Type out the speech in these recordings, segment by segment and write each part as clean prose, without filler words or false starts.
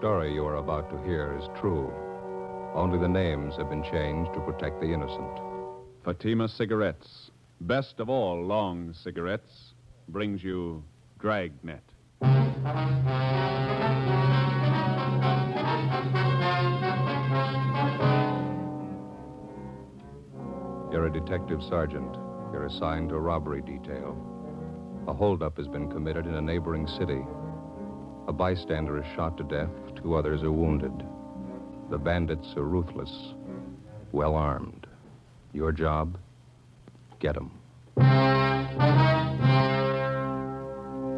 story you are about to hear is true. Only the names have been changed to protect the innocent. Fatima Cigarettes, best of all long cigarettes, brings you Dragnet. You're a detective sergeant. You're assigned to a robbery detail. A holdup has been committed in a neighboring city. A bystander is shot to death. 2 others are wounded. The bandits are ruthless, well armed. Your job? Get 'em.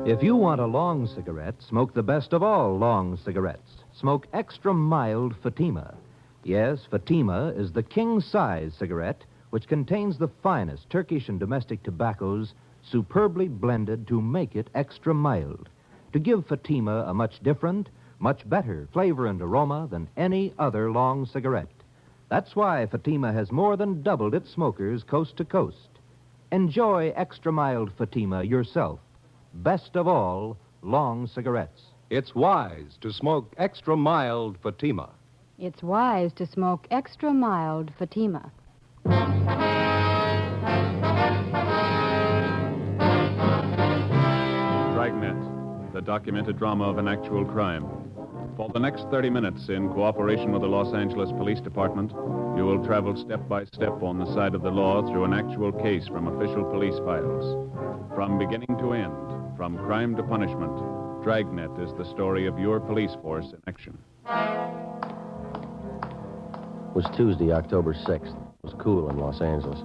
If you want a long cigarette, smoke the best of all long cigarettes. Smoke extra mild Fatima. Yes, Fatima is the king-size cigarette which contains the finest Turkish and domestic tobaccos superbly blended to make it extra mild, to give Fatima a much different, much better flavor and aroma than any other long cigarette. That's why Fatima has more than doubled its smokers coast to coast. Enjoy extra mild Fatima yourself. Best of all, long cigarettes. It's wise to smoke extra mild Fatima. It's wise to smoke extra mild Fatima. Dragnet, the documented drama of an actual crime. For the next 30 minutes, in cooperation with the Los Angeles Police Department, you will travel step by step on the side of the law through an actual case from official police files. From beginning to end, from crime to punishment, Dragnet is the story of your police force in action. It was Tuesday, October 6th. It was cool in Los Angeles.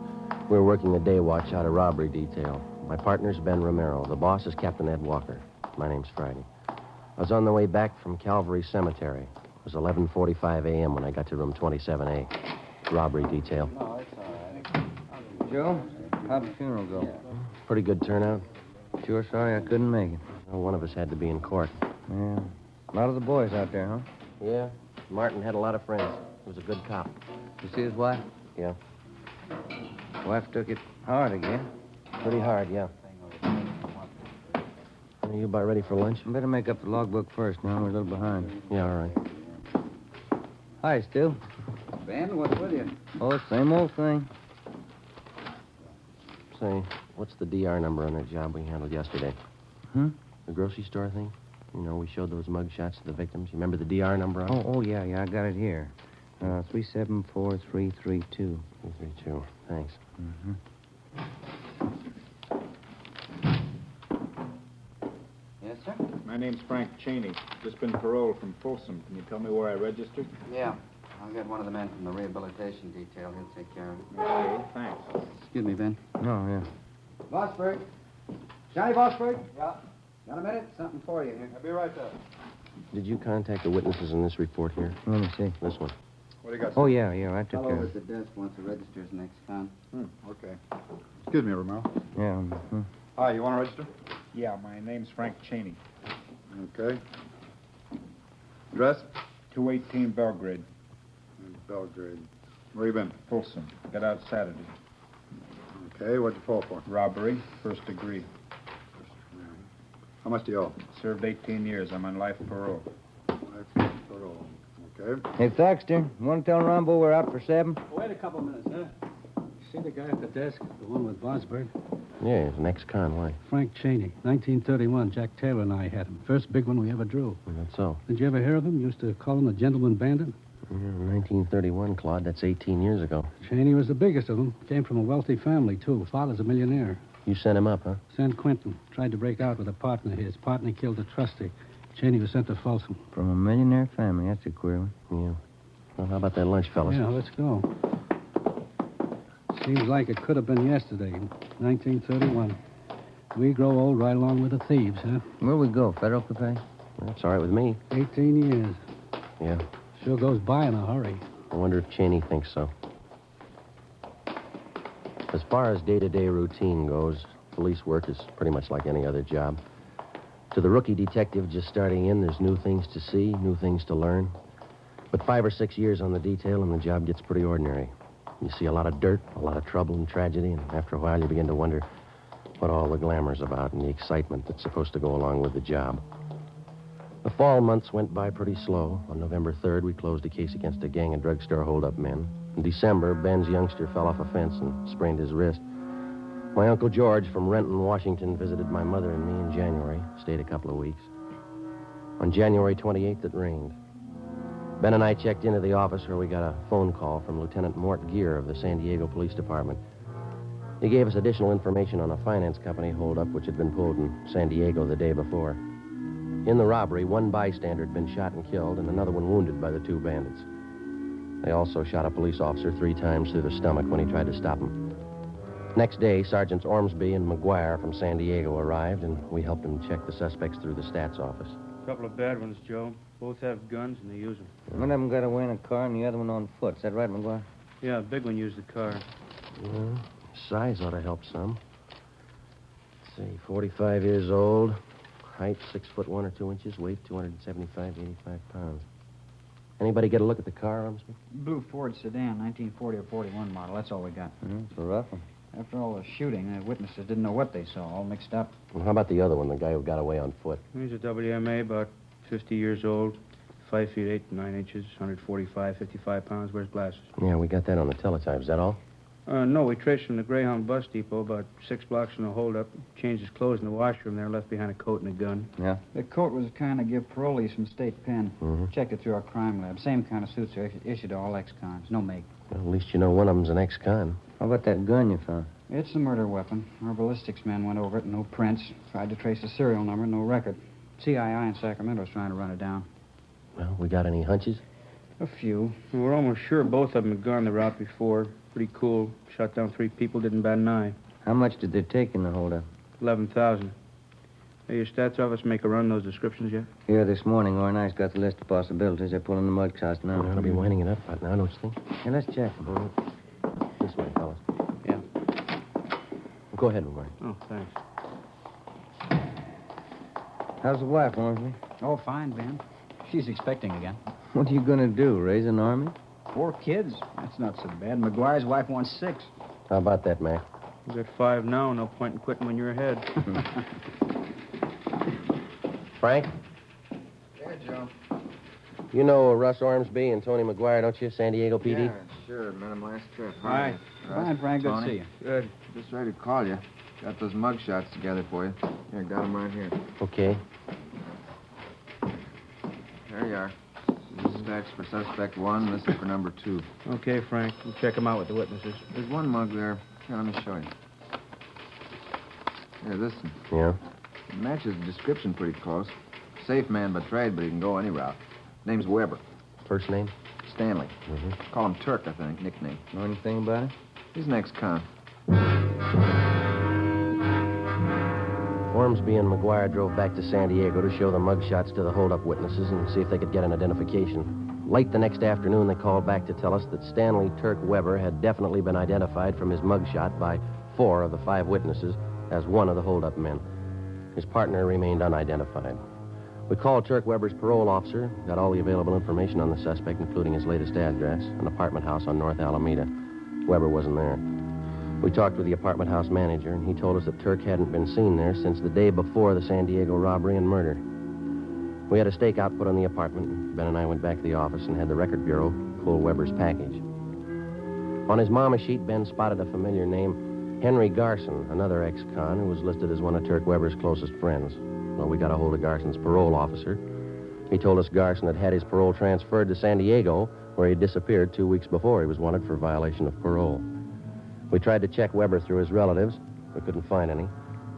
We were working a day watch out of robbery detail. My partner's Ben Romero. The boss is Captain Ed Walker. My name's Friday. I was on the way back from Calvary Cemetery. It was 11:45 a.m. when I got to room 27A. Robbery detail. No, it's all right. Joe, how'd the funeral go? Pretty good turnout. Sure sorry I couldn't make it. Well, one of us had to be in court. Yeah. A lot of the boys out there, huh? Yeah. Martin had a lot of friends. He was a good cop. You see his wife? Yeah. Wife took it hard again. Pretty hard, yeah. Are you about ready for lunch? I better make up the logbook first now. We're a little behind. Yeah, all right. Hi, Stu. Ben, what's with you? Oh, same old thing. Say, what's the DR number on that job we handled yesterday? Hmm? The grocery store thing? You know, we showed those mug shots to the victims. You remember the DR number on it? Oh, yeah, I got it here. 374332. 332. Thanks. Mm-hmm. Yes, sir? My name's Frank Cheney. Just been paroled from Folsom. Can you tell me where I registered? Yeah. I'll get one of the men from the rehabilitation detail. He'll take care of it. Okay, thanks. Excuse me, Ben. Oh, yeah. Bossberg. Johnny Bossberg? Yeah. Got a minute? Something for you here. I'll be right there. Did you contact the witnesses in this report here? Let me see. This one. What do you got? Oh, yeah, I took Fellow care over of at it. the desk wants to register as an ex-con. Okay. Excuse me, Romero. Yeah. Hi, you want to register? Yeah, my name's Frank Cheney. Okay. Address? 218 Belgrade. Belgrade. Where you been? Folsom. Got out Saturday. Okay, what'd you fall for? Robbery, first degree. How much do you owe? Served 18 years. I'm on life parole. Life parole. Okay. Hey, Thaxter, you want to tell Rambo we're out for 7? Wait a couple minutes, huh? See the guy at the desk, the one with Bosberg? Yeah, he's an ex-con. Why? Frank Cheney, 1931. Jack Taylor and I had him. First big one we ever drew. That's so. Did you ever hear of him? Used to call him the gentleman bandit. Yeah, 1931, Claude. That's 18 years ago. Cheney was the biggest of them. Came from a wealthy family, too. Father's a millionaire. You sent him up, huh? San Quentin. Tried to break out with a partner. His partner killed a trustee. Cheney was sent to Folsom. From a millionaire family. That's a queer one. Yeah. Well, how about that lunch, fellas? Yeah, let's go. Seems like it could have been yesterday, 1931. We grow old right along with the thieves, huh? Where we go? Federal Cafe? That's all right with me. 18 years. Yeah. Sure goes by in a hurry. I wonder if Cheney thinks so. As far as day-to-day routine goes, police work is pretty much like any other job. To the rookie detective just starting in, there's new things to see, new things to learn. But 5 or 6 years on the detail and the job gets pretty ordinary. You see a lot of dirt, a lot of trouble and tragedy, and after a while you begin to wonder what all the glamour's about and the excitement that's supposed to go along with the job. The fall months went by pretty slow. On November 3rd, we closed a case against a gang of drugstore hold-up men. In December, Ben's youngster fell off a fence and sprained his wrist. My Uncle George from Renton, Washington, visited my mother and me in January, stayed a couple of weeks. On January 28th, it rained. Ben and I checked into the office where we got a phone call from Lieutenant Mort Gear of the San Diego Police Department. He gave us additional information on a finance company holdup which had been pulled in San Diego the day before. In the robbery, one bystander had been shot and killed and another one wounded by the two bandits. They also shot a police officer 3 times through the stomach when he tried to stop him. Next day, Sergeants Ormsby and McGuire from San Diego arrived, and we helped them check the suspects through the stats office. A couple of bad ones, Joe. Both have guns, and they use them. One of them got away in a car and the other one on foot. Is that right, McGuire? Yeah, the big one used the car. Well, size ought to help some. Let's see, 45 years old, height 6 foot 1 or 2 inches, weight 275 to 85 pounds. Anybody get a look at the car, Ormsby? Blue Ford sedan, 1940 or 41 model. That's all we got. It's a rough one. After all the shooting, the witnesses didn't know what they saw, all mixed up. Well, how about the other one, the guy who got away on foot? He's a WMA, about 50 years old, 5 feet 8 to 9 inches, 145, 55 pounds, wears glasses. Yeah, we got that on the teletype. Is that all? No, we traced from the Greyhound bus depot about 6 blocks from the holdup. Changed his clothes in the washroom there, left behind a coat and a gun. Yeah? The coat was the kind of give parolees from State Pen. Mm-hmm. Checked it through our crime lab. Same kind of suits are issued to all ex-cons. No make. Well, at least you know one of them's an ex-con. How about that gun you found? It's a murder weapon. Our ballistics men went over it, no prints. Tried to trace the serial number, no record. CII in Sacramento's trying to run it down. Well, we got any hunches? A few. We're almost sure both of them had gone the route before. Pretty cool. Shot down 3 people, didn't bat an eye. How much did they take in the holdup? 11,000. Hey, your stats office make a run those descriptions yet? Here this morning, Orr and I's got the list of possibilities. They're pulling the mud shots now. We ought to be winding it up right now, don't you think? Yeah, let's check. This way, fellas. Yeah. Go ahead, McGuire. Oh, thanks. How's the wife, Ormsby? Oh, fine, Ben. She's expecting again. What are you going to do, raise an army? 4 kids. That's not so bad. McGuire's wife wants 6. How about that, Mac? You got 5 now, no point in quitting when you're ahead. Frank? Yeah, Joe. You know Russ Ormsby and Tony McGuire, don't you? San Diego PD? Yeah, sure. Met him last trip. Hi. Fine, Frank. Good to Tony. see you. Good. Just ready to call you. Got those mug shots together for you. Here, got them right here. Okay. There you are. This is fax for suspect 1. This is for number 2. Okay, Frank. We'll check them out with the witnesses. There's one mug there. Here, let me show you. Here, this one. Yeah? It matches the description pretty close. Safe man by trade, but he can go any route. Name's Weber. First name? Stanley. Mm-hmm. Call him Turk, I think, nickname. Know anything about it? He's an ex-con. Ormsby and McGuire drove back to San Diego to show the mugshots to the holdup witnesses and see if they could get an identification. Late the next afternoon, they called back to tell us that Stanley Turk Weber had definitely been identified from his mugshot by 4 of the 5 witnesses as one of the holdup men. His partner remained unidentified. We called Turk Weber's parole officer, got all the available information on the suspect, including his latest address, an apartment house on North Alameda. Weber wasn't there. We talked with the apartment house manager, and he told us that Turk hadn't been seen there since the day before the San Diego robbery and murder. We had a stakeout put on the apartment. Ben and I went back to the office and had the record bureau pull Weber's package. On his mama sheet, Ben spotted a familiar name, Henry Garson, another ex-con who was listed as one of Turk Weber's closest friends. Well, we got a hold of Garson's parole officer. He told us Garson had had his parole transferred to San Diego, where he disappeared 2 weeks before he was wanted for violation of parole. We tried to check Weber through his relatives. We couldn't find any.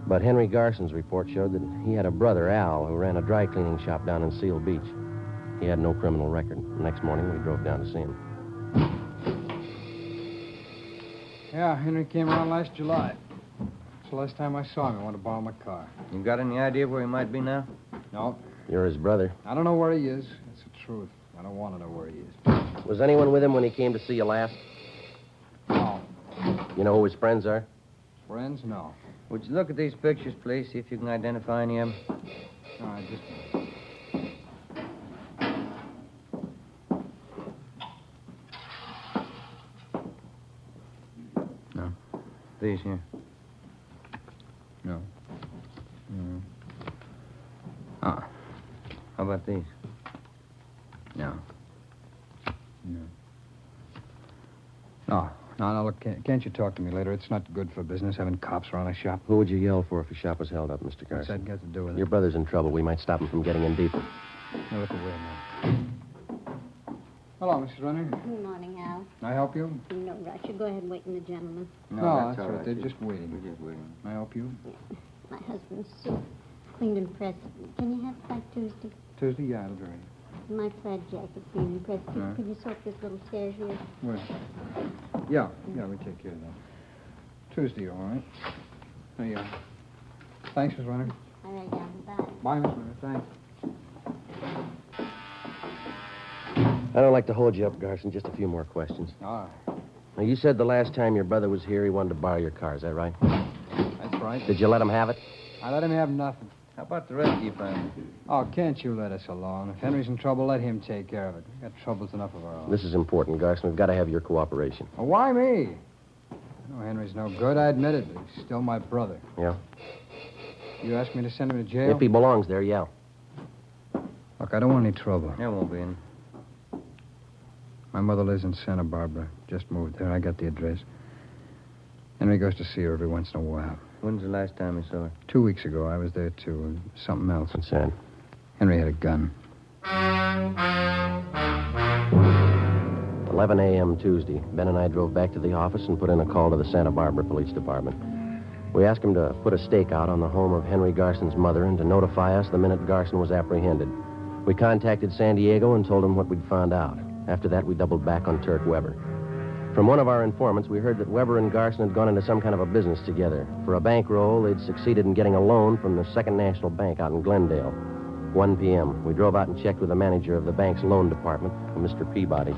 But Henry Garson's report showed that he had a brother, Al, who ran a dry cleaning shop down in Seal Beach. He had no criminal record. The next morning, we drove down to see him. Yeah, Henry came around last July. It's the last time I saw him. I wanted to borrow my car. You got any idea where he might be now? No. You're his brother. I don't know where he is. That's the truth. I don't want to know where he is. Was anyone with him when he came to see you last? No. You know who his friends are? Friends? No. Would you look at these pictures, please, see if you can identify any of them? All right, just... No. These here. No. Ah. How about these? No. No, look, can't you talk to me later? It's not good for business having cops around a shop. Who would you yell for if a shop was held up, Mr. What's Garson? that got to do with Your it? brother's in trouble. We might stop him from getting in deeper. Now, look away now. Hello, Mrs. Runner. Good morning, Al. Can I help you? No rush. You go ahead waiting the gentleman. No, that's all right. They're just waiting. We're just waiting. Can I help you? My husband's soup. Cleaned and pressed. Can you have it by Tuesday? Tuesday? Yeah, it'll be ready. My plaid jacket cleaned and pressed. Right. Could you soak this little stairs here? Where? Yeah, we take care of that. Tuesday, all right. There you are. Thanks, Miss Runner. All right, Al. Bye. Bye, Miss Runner. Thanks. I don't like to hold you up, Garson. Just a few more questions. All right. Now, you said the last time your brother was here, he wanted to borrow your car. Is that right? That's right. Did you let him have it? I let him have nothing. How about the rest of your family? Oh, can't you let us alone? If Henry's in trouble, let him take care of it. We've got troubles enough of our own. This is important, Garson. We've got to have your cooperation. Well, why me? I know Henry's no good, I admit it, but he's still my brother. Yeah? You ask me to send him to jail? If he belongs there, yeah. Look, I don't want any trouble. There won't be any. My mother lives in Santa Barbara. Just moved there. I got the address. Henry goes to see her every once in a while. When's the last time you saw her? 2 weeks ago, I was there, too, and something else. What's that? Henry had a gun. 11 a.m. Tuesday. Ben and I drove back to the office and put in a call to the Santa Barbara Police Department. We asked him to put a stake out on the home of Henry Garson's mother and to notify us the minute Garson was apprehended. We contacted San Diego and told him what we'd found out. After that, we doubled back on Turk Weber. From one of our informants, we heard that Weber and Garson had gone into some kind of a business together. For a bankroll, they'd succeeded in getting a loan from the Second National Bank out in Glendale. 1 p.m. We drove out and checked with the manager of the bank's loan department, Mr. Peabody.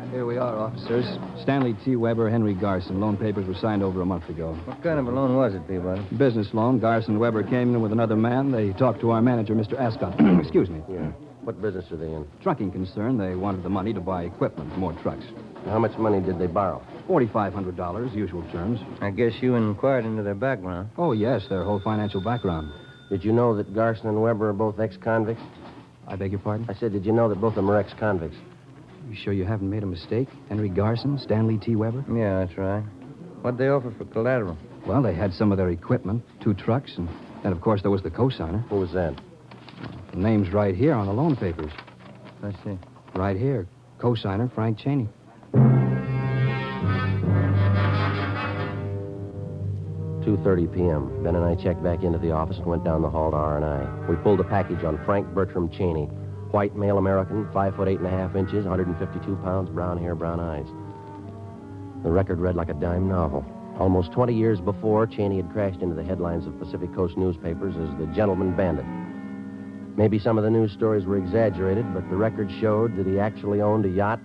Here we are, officers. Stanley T. Weber, Henry Garson. Loan papers were signed over a month ago. What kind of a loan was it, Peabody? Business loan. Garson and Weber came in with another man. They talked to our manager, Mr. Ascot. Excuse me. Yeah. What business are they in? Trucking concern. They wanted the money to buy equipment, more trucks. How much money did they borrow? $4,500, usual terms. I guess you inquired into their background. Oh, yes, their whole financial background. Did you know that Garson and Weber are both ex-convicts? I beg your pardon? I said, did you know that both of them are ex-convicts? You sure you haven't made a mistake? Henry Garson, Stanley T. Weber? Yeah, that's right. What'd they offer for collateral? Well, they had some of their equipment, 2 trucks, and then, of course, there was the co-signer. Who was that? The name's right here on the loan papers. Let's see. Right here. Co-signer, Frank Cheney. 2:30 p.m. Ben and I checked back into the office and went down the hall to R&I. We pulled a package on Frank Bertram Cheney. White, male American, 5 foot 8.5 inches, 152 pounds, brown hair, brown eyes. The record read like a dime novel. Almost 20 years before, Cheney had crashed into the headlines of Pacific Coast newspapers as the gentleman bandit. Maybe some of the news stories were exaggerated, but the record showed that he actually owned a yacht,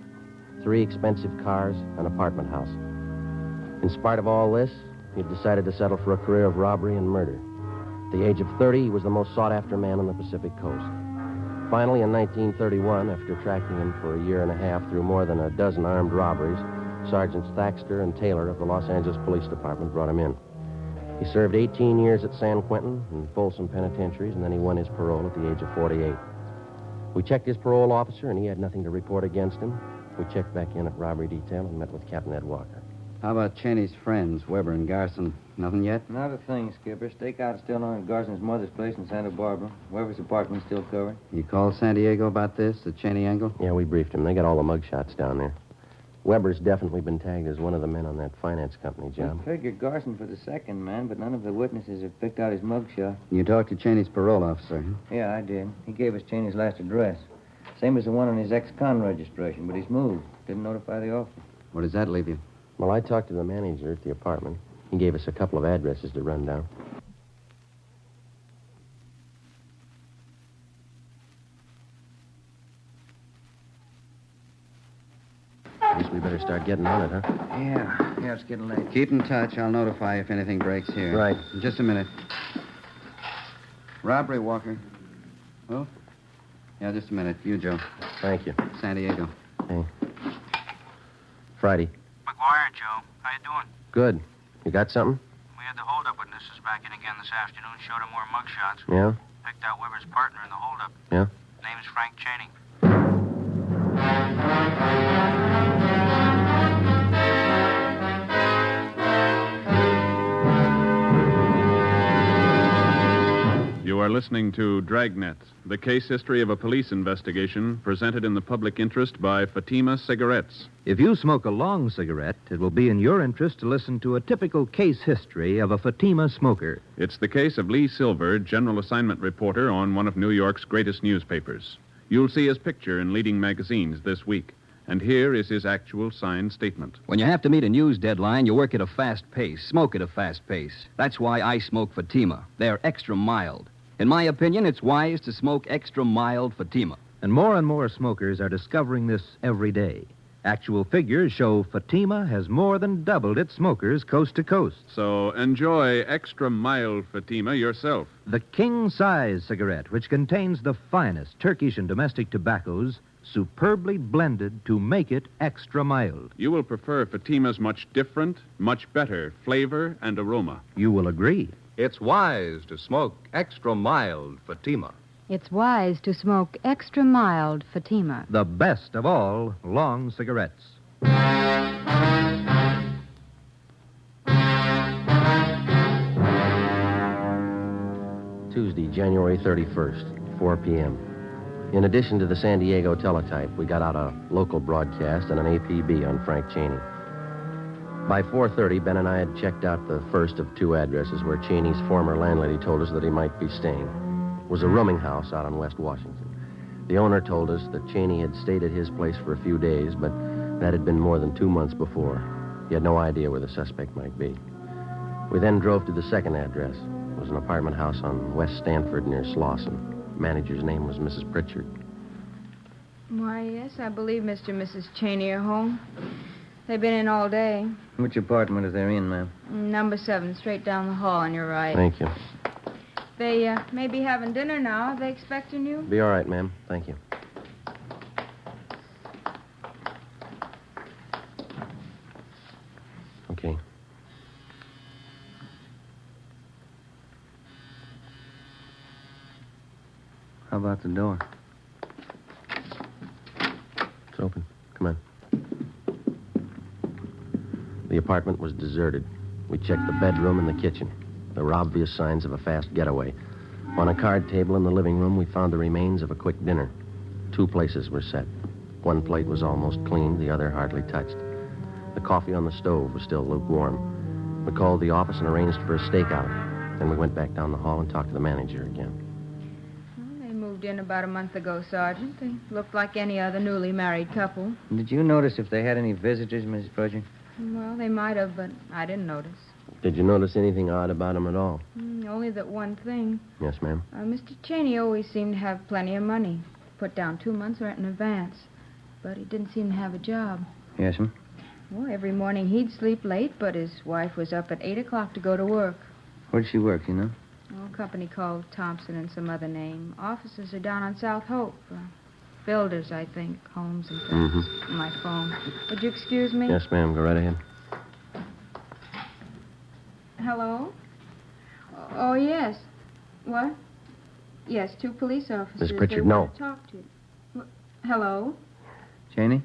3 expensive cars, an apartment house. In spite of all this, he'd decided to settle for a career of robbery and murder. At the age of 30, he was the most sought-after man on the Pacific Coast. Finally, in 1931, after tracking him for a year and a half through more than a dozen armed robberies, Sergeants Thaxter and Taylor of the Los Angeles Police Department brought him in. He served 18 years at San Quentin and Folsom penitentiaries, and then he won his parole at the age of 48. We checked his parole officer, and he had nothing to report against him. We checked back in at Robbery Detail and met with Captain Ed Walker. How about Cheney's friends, Weber and Garson? Nothing yet? Not a thing, Skipper. Stakeout is still on at Garson's mother's place in Santa Barbara. Weber's apartment's still covered. You called San Diego about this, the Cheney angle? Yeah, we briefed him. They got all the mugshots down there. Weber's definitely been tagged as one of the men on that finance company job. I figured Garson for the second man, but none of the witnesses have picked out his mugshot. You talked to Cheney's parole officer, huh? Yeah, I did. He gave us Cheney's last address. Same as the one on his ex-con registration, but he's moved. Didn't notify the office. Where does that leave you? Well, I talked to the manager at the apartment. He gave us a couple of addresses to run down. I guess we better start getting on it, huh? Yeah, it's getting late. Keep in touch. I'll notify you if anything breaks here. Right. In just a minute. Robbery, Walker. Oh? Yeah, just a minute. You, Joe. Thank you. San Diego. Hey. Friday. McGuire, Joe. How you doing? Good. You got something? We had the hold-up witnesses back in again this afternoon. Showed them more mugshots. Yeah? Picked out Weber's partner in the holdup. Yeah? Name's Frank Cheney. You are listening to Dragnet, the case history of a police investigation presented in the public interest by Fatima Cigarettes. If you smoke a long cigarette, it will be in your interest to listen to a typical case history of a Fatima smoker. It's the case of Lee Silver, general assignment reporter on one of New York's greatest newspapers. You'll see his picture in leading magazines this week. And here is his actual signed statement. When you have to meet a news deadline, you work at a fast pace, smoke at a fast pace. That's why I smoke Fatima. They're extra mild. In my opinion, it's wise to smoke extra mild Fatima. And more smokers are discovering this every day. Actual figures show Fatima has more than doubled its smokers coast to coast. So enjoy extra mild Fatima yourself. The king-size cigarette, which contains the finest Turkish and domestic tobaccos, superbly blended to make it extra mild. You will prefer Fatima's much different, much better flavor and aroma. You will agree. It's wise to smoke extra mild Fatima. It's wise to smoke extra mild Fatima. The best of all long cigarettes. Tuesday, January 31st, 4 p.m. In addition to the San Diego teletype, we got out a local broadcast and an APB on Frank Cheney. By 4:30, Ben and I had checked out the first of two addresses where Cheney's former landlady told us that he might be staying. It was a rooming house out on West Washington. The owner told us that Cheney had stayed at his place for a few days, but that had been more than 2 months before. He had no idea where the suspect might be. We then drove to the second address. It was an apartment house on West Stanford near Slauson. The manager's name was Mrs. Pritchard. Why, yes, I believe Mr. and Mrs. Cheney are home. They've been in all day. Which apartment are they in, ma'am? Number 7, straight down the hall on your right. Thank you. They may be having dinner now. Are they expecting you? Be all right, ma'am. Thank you. Okay. How about the door? It's open. Come on. The apartment was deserted. We checked the bedroom and the kitchen. There were obvious signs of a fast getaway. On a card table in the living room, we found the remains of a quick dinner. 2 places were set. One plate was almost clean, the other hardly touched. The coffee on the stove was still lukewarm. We called the office and arranged for a stakeout. Then we went back down the hall and talked to the manager again. Well, they moved in about a month ago, Sergeant. They looked like any other newly married couple. Did you notice if they had any visitors, Mrs. Pritchard? Well, they might have, but I didn't notice. Did you notice anything odd about them at all? Only that one thing. Yes, ma'am. Mr. Cheney always seemed to have plenty of money. Put down 2 months' rent in advance. But he didn't seem to have a job. Yes, ma'am. Well, every morning he'd sleep late, but his wife was up at 8 o'clock to go to work. Where does she work, you know? A company called Thompson and some other name. Offices are down on South Hope. Builders, I think. Homes and things. Mm-hmm. My phone. Would you excuse me? Yes, ma'am. Go right ahead. Hello? Oh, yes. What? Yes, 2 police officers. Miss Pritchard, they no. want to talk to you. Hello? Cheney?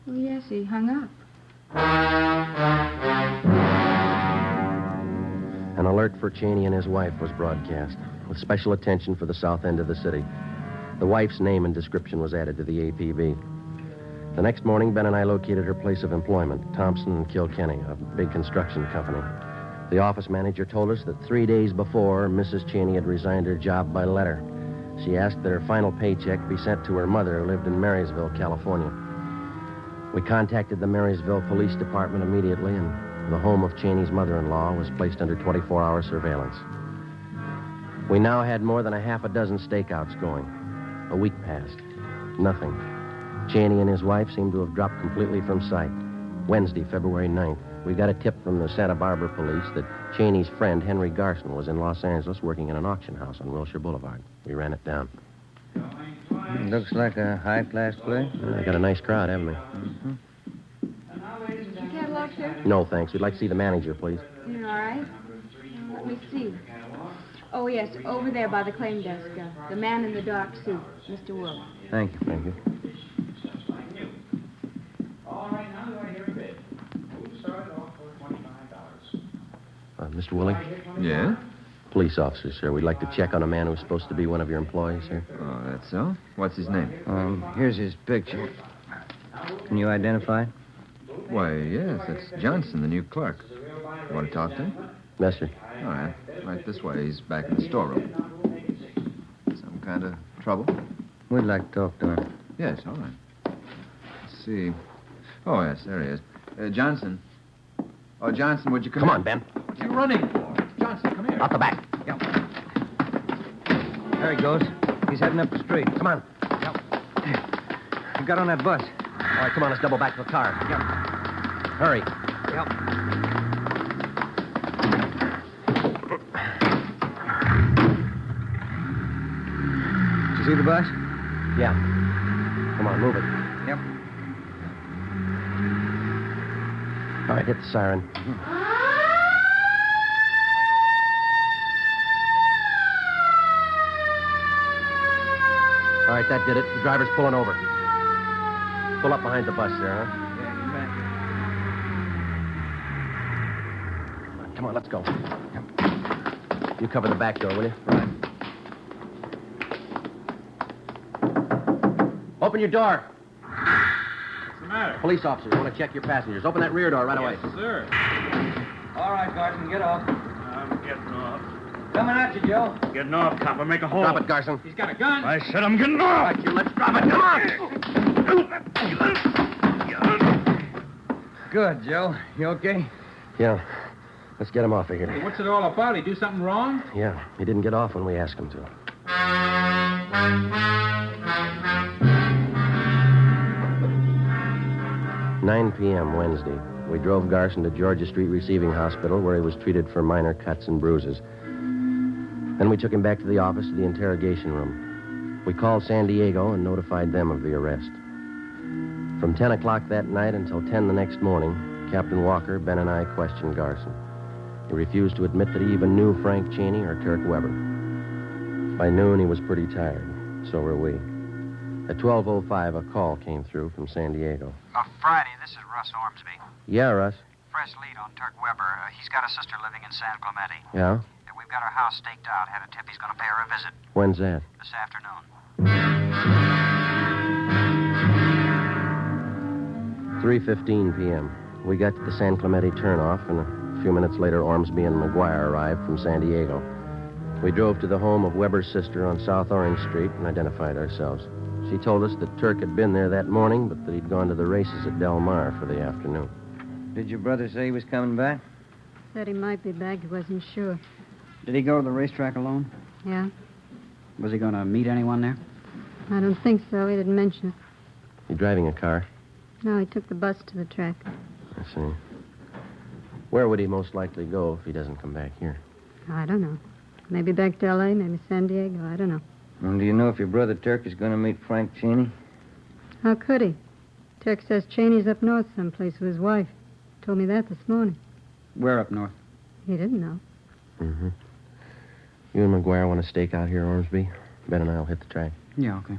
Well, yes, he hung up. An alert for Cheney and his wife was broadcast, with special attention for the south end of the city. The wife's name and description was added to the APB. The next morning, Ben and I located her place of employment, Thompson and Kilkenny, a big construction company. The office manager told us that 3 days before, Mrs. Cheney had resigned her job by letter. She asked that her final paycheck be sent to her mother, who lived in Marysville, California. We contacted the Marysville Police Department immediately, and the home of Cheney's mother-in-law was placed under 24-hour surveillance. We now had more than a half a dozen stakeouts going. A week passed. Nothing. Cheney and his wife seemed to have dropped completely from sight. Wednesday, February 9th, we got a tip from the Santa Barbara police that Cheney's friend, Henry Garson, was in Los Angeles working in an auction house on Wilshire Boulevard. We ran it down. Looks like a high-class place. They got a nice crowd, haven't they? Mm-hmm. Did you catalog, sir? No, thanks. We'd like to see the manager, please. All right. Let me see. Oh, yes, over there by the claim desk. The man in the dark suit, Mr. Wolf. Thank you. Thank you. All right, now do I hear a bid? We started off for $25. Mr. Willing? Yeah? Police officer, sir. We'd like to check on a man who's supposed to be one of your employees, sir. Oh, that's so? What's his name? Here's his picture. Can you identify it? Why, yes, that's Johnson, the new clerk. You want to talk to him? Yes, sir. All right. Right this way. He's back in the storeroom. Some kind of trouble? We'd like to talk to him. Yes, all right. Let's see. Oh, yes, there he is. Johnson. Oh, Johnson, would you come Come in? on, Ben. What are you running for? Johnson, come here. Out the back. Yep. There he goes. He's heading up the street. Come on. You got on that bus. All right, come on, let's double back to the car. Yep. Hurry. Yep. Did you see the bus? Yeah. Come on, move it. Yep. All right, hit the siren. All right, that did it. The driver's pulling over. Pull up behind the bus there, huh? Yeah, you bet. Come on, let's go. You cover the back door, will you? Right. Open your door. What's the matter? Police officers want to check your passengers. Open that rear door right away. Yes, sir. All right, Garson, get off. I'm getting off. Coming at you, Joe. Getting off, copper. Make a hole. Drop it, Garson. He's got a gun. I said I'm getting off. All right, you, let's drop it. Come on. Good, Joe. You okay? Yeah. Let's get him off of here. Hey, what's it all about? He do something wrong? Yeah, he didn't get off when we asked him to. 9 p.m. Wednesday. We drove Garson to Georgia Street Receiving Hospital, where he was treated for minor cuts and bruises. Then we took him back to the office to the interrogation room. We called San Diego and notified them of the arrest. From 10 o'clock that night until 10 the next morning, Captain Walker, Ben, and I questioned Garson. He refused to admit that he even knew Frank Cheney or Turk Weber. By noon, he was pretty tired. So were we. At 12:05, a call came through from San Diego. Friday, this is Russ Ormsby. Yeah, Russ. Fresh lead on Turk Weber. He's got a sister living in San Clemente. Yeah? We've got her house staked out. Had a tip he's going to pay her a visit When's that? this afternoon. 3:15 p.m. We got to the San Clemente turnoff, and a few minutes later, Ormsby and McGuire arrived from San Diego. We drove to the home of Weber's sister on South Orange Street and identified ourselves. She told us that Turk had been there that morning, but that he'd gone to the races at Del Mar for the afternoon. Did your brother say he was coming back? Said he might be back. He wasn't sure. Did he go to the racetrack alone? Yeah? Was he going to meet anyone there? I don't think so. He didn't mention it. You driving a car? No, he took the bus to the track. I see. Where would he most likely go if he doesn't come back here? I don't know. Maybe back to L.A., maybe San Diego. I don't know. And do you know if your brother Turk is going to meet Frank Cheney? How could he? Turk says Cheney's up north someplace with his wife. Told me that this morning. Where up north? He didn't know. Mm-hmm. You and McGuire want to stake out here, Ormsby? Ben and I'll hit the track. Yeah, okay.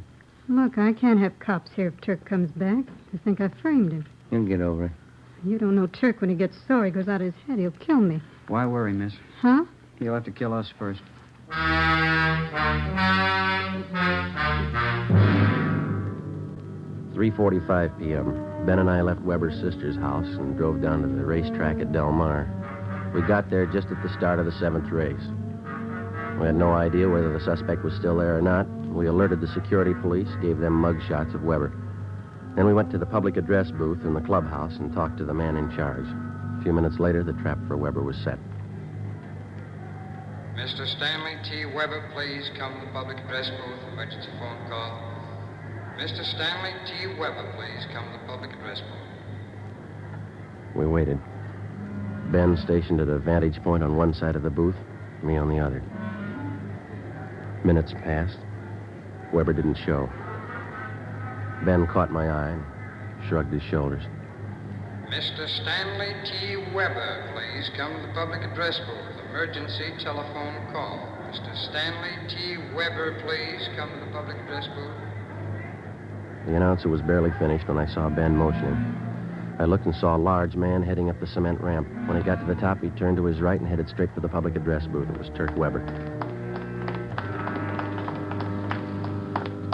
Look, I can't have cops here if Turk comes back. They think I framed him. He'll get over it. You don't know Turk. When he gets sore, he goes out of his head. He'll kill me. Why worry, miss? Huh? He'll have to kill us first. 3:45 p.m. Ben and I left Weber's sister's house and drove down to the racetrack at Del Mar. We got there just at the start of the 7th race. We had no idea whether the suspect was still there or not. We alerted the security police, gave them mug shots of Weber. Then we went to the public address booth in the clubhouse and talked to the man in charge. A few minutes later, the trap for Weber was set. Mr. Stanley T. Weber, please come to the public address booth. Emergency phone call. Mr. Stanley T. Weber, please come to the public address booth. We waited. Ben stationed at a vantage point on one side of the booth, me on the other. Minutes passed. Weber didn't show. Ben caught my eye and shrugged his shoulders. Mr. Stanley T. Weber, please come to the public address booth. Emergency telephone call. Mr. Stanley T. Weber, please come to the public address booth. The announcer was barely finished when I saw Ben motioning. I looked and saw a large man heading up the cement ramp. When he got to the top, he turned to his right and headed straight for the public address booth. It was Turk Weber.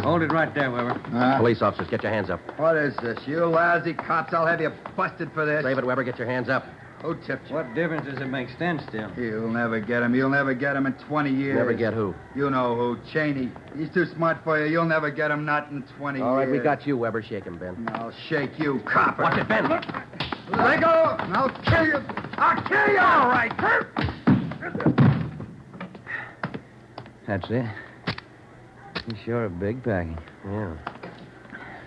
Hold it right there, Weber. Police officers, get your hands up. What is this? You lousy cops, I'll have you busted for this. Save it, Weber. Get your hands up. Who tipped you? What difference does it make? Stand still. You'll never get him. You'll never get him in 20 years. Never get who? You know who. Cheney. He's too smart for you. You'll never get him, not in 20 years. All right, we got you, Weber. Shake him, Ben. I'll shake you, copper. Watch it, Ben. Let go, and I'll kill you. I'll kill you. All right. That's it. He's sure a big package. Yeah.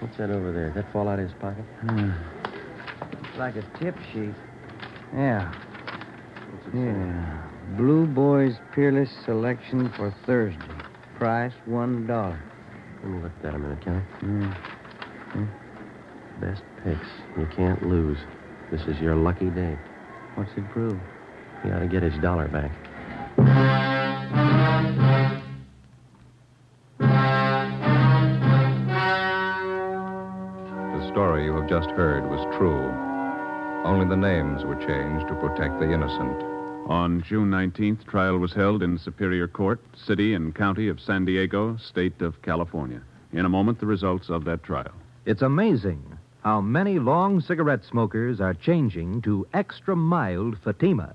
What's that over there? Did that fall out of his pocket? It's like a tip sheet. Yeah. Yeah. Blue Boys Peerless Selection for Thursday. Price $1. Let me look at that a minute, can I? Best picks. You can't lose. This is your lucky day. What's it prove? He ought to get his dollar back. The story you have just heard was true. Only the names were changed to protect the innocent. On June 19th, trial was held in Superior Court, City and County of San Diego, State of California. In a moment, the results of that trial. It's amazing how many long cigarette smokers are changing to extra mild Fatima.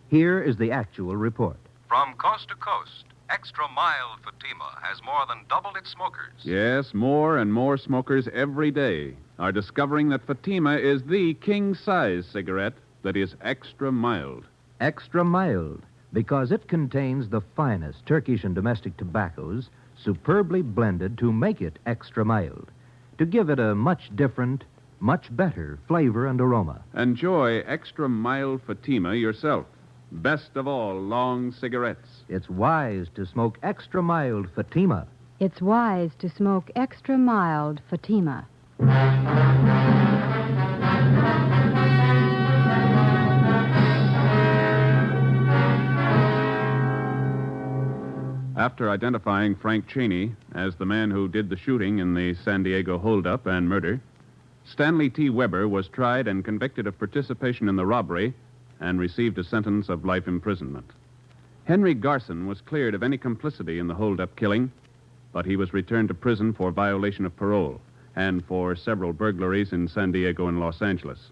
Here is the actual report. From coast to coast, extra mild Fatima has more than doubled its smokers. Yes, more and more smokers every day are discovering that Fatima is the king-size cigarette that is extra mild. Extra mild, because it contains the finest Turkish and domestic tobaccos superbly blended to make it extra mild, to give it a much different, much better flavor and aroma. Enjoy extra mild Fatima yourself. Best of all long cigarettes. It's wise to smoke extra mild Fatima. It's wise to smoke extra mild Fatima. After identifying Frank Cheney as the man who did the shooting in the San Diego holdup and murder, Stanley T. Weber was tried and convicted of participation in the robbery and received a sentence of life imprisonment. Henry Garson was cleared of any complicity in the holdup killing, but he was returned to prison for violation of parole and for several burglaries in San Diego and Los Angeles.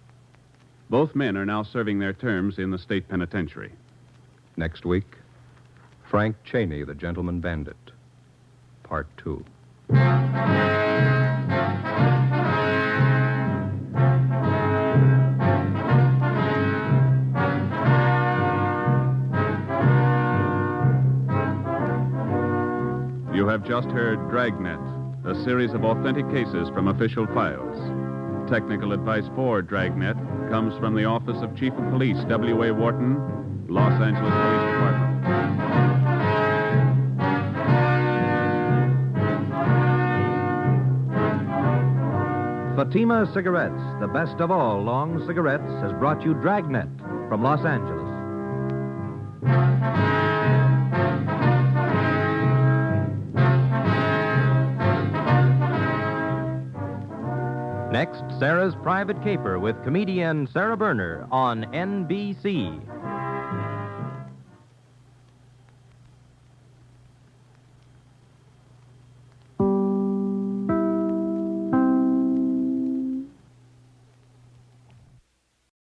Both men are now serving their terms in the state penitentiary. Next week, Frank Cheney, the Gentleman Bandit, Part 2. You have just heard Dragnet, a series of authentic cases from official files. Technical advice for Dragnet comes from the Office of Chief of Police W.A. Wharton, Los Angeles Police Department. Fatima Cigarettes, the best of all long cigarettes, has brought you Dragnet from Los Angeles. Next, Sarah's Private Caper with comedian Sarah Berner on NBC.